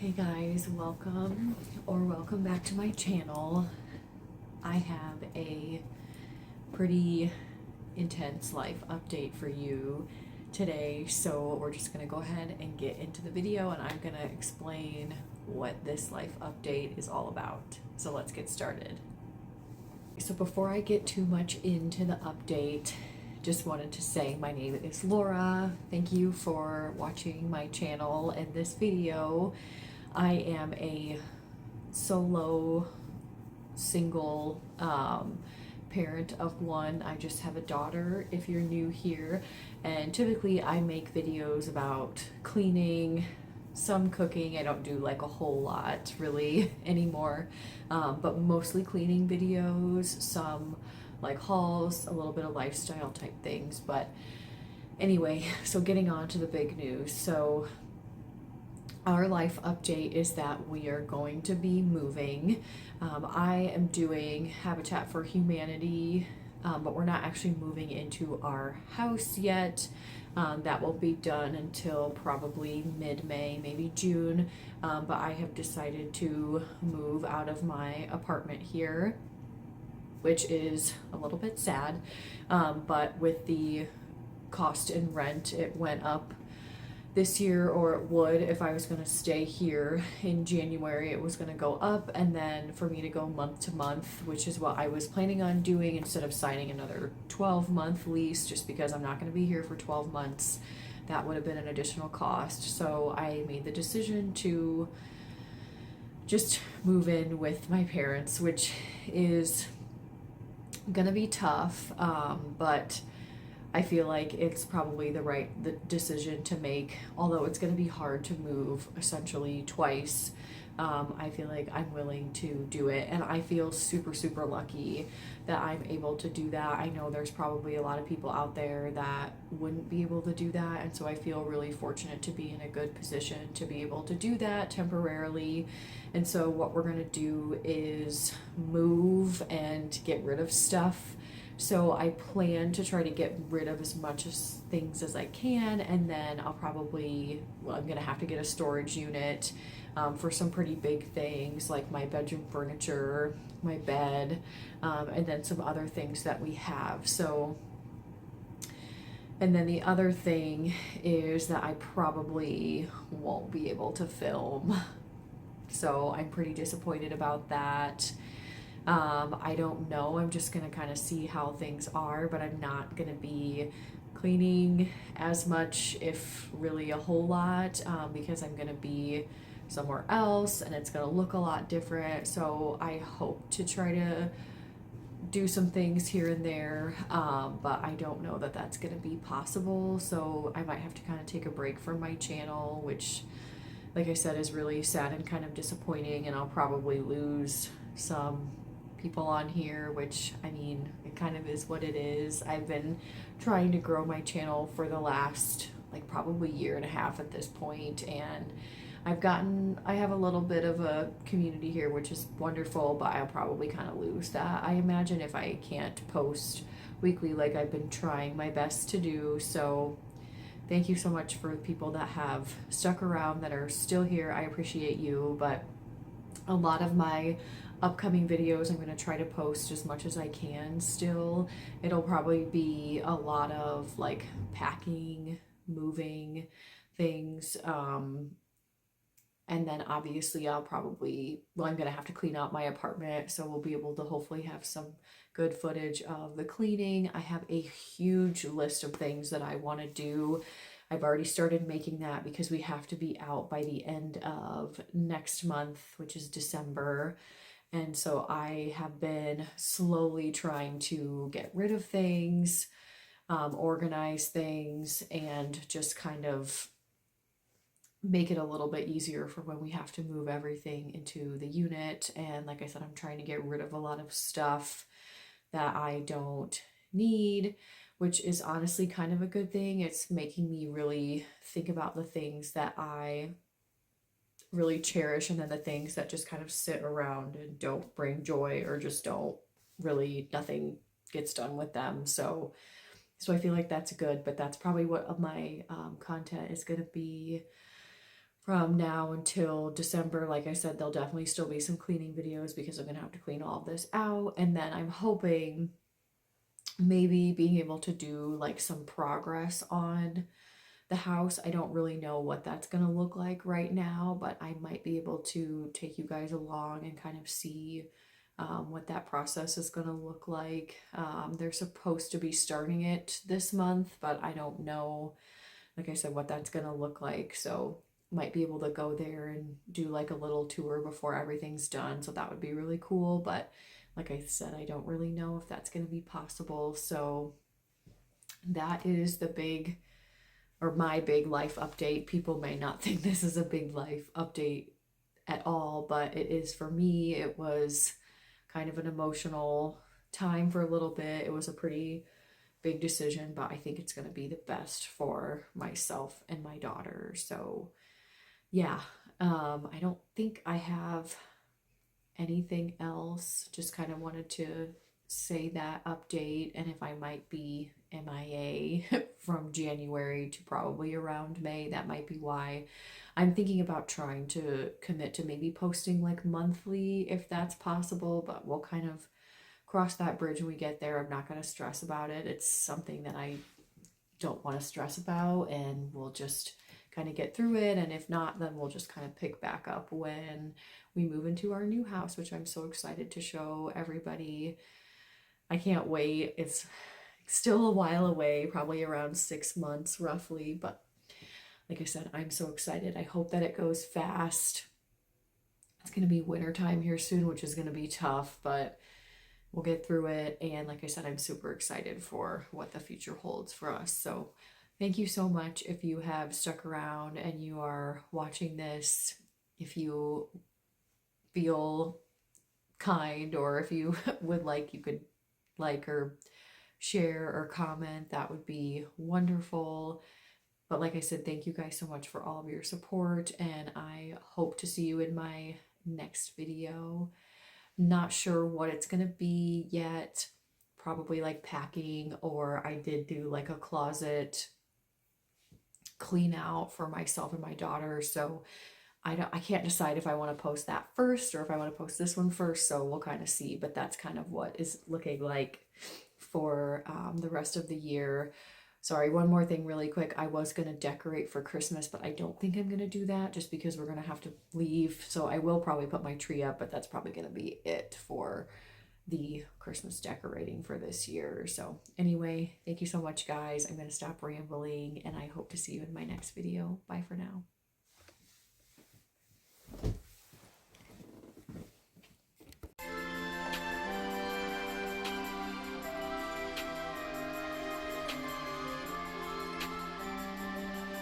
Hey guys, welcome back to my channel. I have a pretty intense life update for you today, so we're just gonna go ahead and get into the video and I'm gonna explain what this life update is all about. So let's get started. So before I get too much into the update, just wanted to say my name is Laura. Thank you for watching my channel and this video. I am a solo single parent of one. I just have a daughter if you're new here, and typically I make videos about cleaning, some cooking. I don't do like a whole lot really anymore, but mostly cleaning videos, some like hauls, a little bit of lifestyle type things. But anyway, so getting on to the big news. So our life update is that we are going to be moving. I am doing Habitat for Humanity, but we're not actually moving into our house yet. That will be done until probably mid-May, maybe June. But I have decided to move out of my apartment here, which is a little bit sad. But with the cost in rent, it went up this year, or it would if I was going to stay here in January. It was going to go up, and then for me to go month to month, which is what I was planning on doing instead of signing another 12-month lease, just because I'm not going to be here for 12 months, that would have been an additional cost. So I made the decision to just move in with my parents, which is going to be tough, but I feel like it's probably the decision to make, although it's going to be hard to move essentially twice. I feel like I'm willing to do it, and I feel super, super lucky that I'm able to do that. I know there's probably a lot of people out there that wouldn't be able to do that, and so I feel really fortunate to be in a good position to be able to do that temporarily. And so what we're going to do is move and get rid of stuff. So I plan to try to get rid of as much as things as I can, and then I'm gonna have to get a storage unit for some pretty big things like my bedroom furniture, my bed, and then some other things that we have. So, and then the other thing is that I probably won't be able to film. So I'm pretty disappointed about that. I don't know. I'm just going to kind of see how things are, but I'm not going to be cleaning as much, if really a whole lot, because I'm going to be somewhere else and it's going to look a lot different. So I hope to try to do some things here and there, but I don't know that that's going to be possible. So I might have to kind of take a break from my channel, which, like I said, is really sad and kind of disappointing, and I'll probably lose some people on here, which, I mean, it kind of is what it is. I've been trying to grow my channel for the last like probably year and a half at this point, and I have a little bit of a community here, which is wonderful, but I'll probably kind of lose that, I imagine, if I can't post weekly like I've been trying my best to do. So thank you so much for the people that have stuck around, that are still here. I appreciate you. But a lot of my upcoming videos I'm going to try to post as much as I can still. It'll probably be a lot of like packing, moving things, and then obviously I'm going to have to clean out my apartment, so we'll be able to hopefully have some good footage of the cleaning. I have a huge list of things that I want to do. I've already started making that because we have to be out by the end of next month, which is December. And so I have been slowly trying to get rid of things, organize things, and just kind of make it a little bit easier for when we have to move everything into the unit. And like I said, I'm trying to get rid of a lot of stuff that I don't need, which is honestly kind of a good thing. It's making me really think about the things that I really cherish, and then the things that just kind of sit around and don't bring joy, or just don't really, nothing gets done with them. So I feel like that's good, but that's probably what my content is going to be from now until December. Like I said, there'll definitely still be some cleaning videos because I'm gonna have to clean all of this out. And then I'm hoping maybe being able to do like some progress on the house. I don't really know what that's going to look like right now, but I might be able to take you guys along and kind of see what that process is going to look like. They're supposed to be starting it this month, but I don't know, like I said, what that's going to look like. So might be able to go there and do like a little tour before everything's done. So that would be really cool. But like I said, I don't really know if that's going to be possible. So that is the big, or my big life update. People may not think this is a big life update at all, but it is for me. It was kind of an emotional time for a little bit. It was a pretty big decision, but I think it's going to be the best for myself and my daughter. So, yeah, I don't think I have anything else. Just kind of wanted to say that update, and if I might be MIA from January to probably around May, that might be why. I'm thinking about trying to commit to maybe posting like monthly if that's possible, but we'll kind of cross that bridge when we get there. I'm not going to stress about it. It's something that I don't want to stress about, and we'll just kind of get through it. And if not, then we'll just kind of pick back up when we move into our new house, which I'm so excited to show everybody. I can't wait. It's still a while away, probably around 6 months roughly, but like I said, I'm so excited. I hope that it goes fast. It's going to be winter time here soon, which is going to be tough, but we'll get through it. And like I said, I'm super excited for what the future holds for us. So thank you so much if you have stuck around and you are watching this. If you feel kind, or if you would like, you could like or share or comment. That would be wonderful. But like I said, thank you guys so much for all of your support, and I hope to see you in my next video. Not sure what it's gonna be yet. Probably like packing, or I did do like a closet clean out for myself and my daughter. So I can't decide if I want to post that first or if I want to post this one first. So we'll kind of see, but that's kind of what is looking like for the rest of the year. Sorry, one more thing really quick. I was going to decorate for Christmas, but I don't think I'm going to do that just because we're going to have to leave. So I will probably put my tree up, but that's probably going to be it for the Christmas decorating for this year. So anyway, thank you so much, guys. I'm going to stop rambling, and I hope to see you in my next video. Bye for now.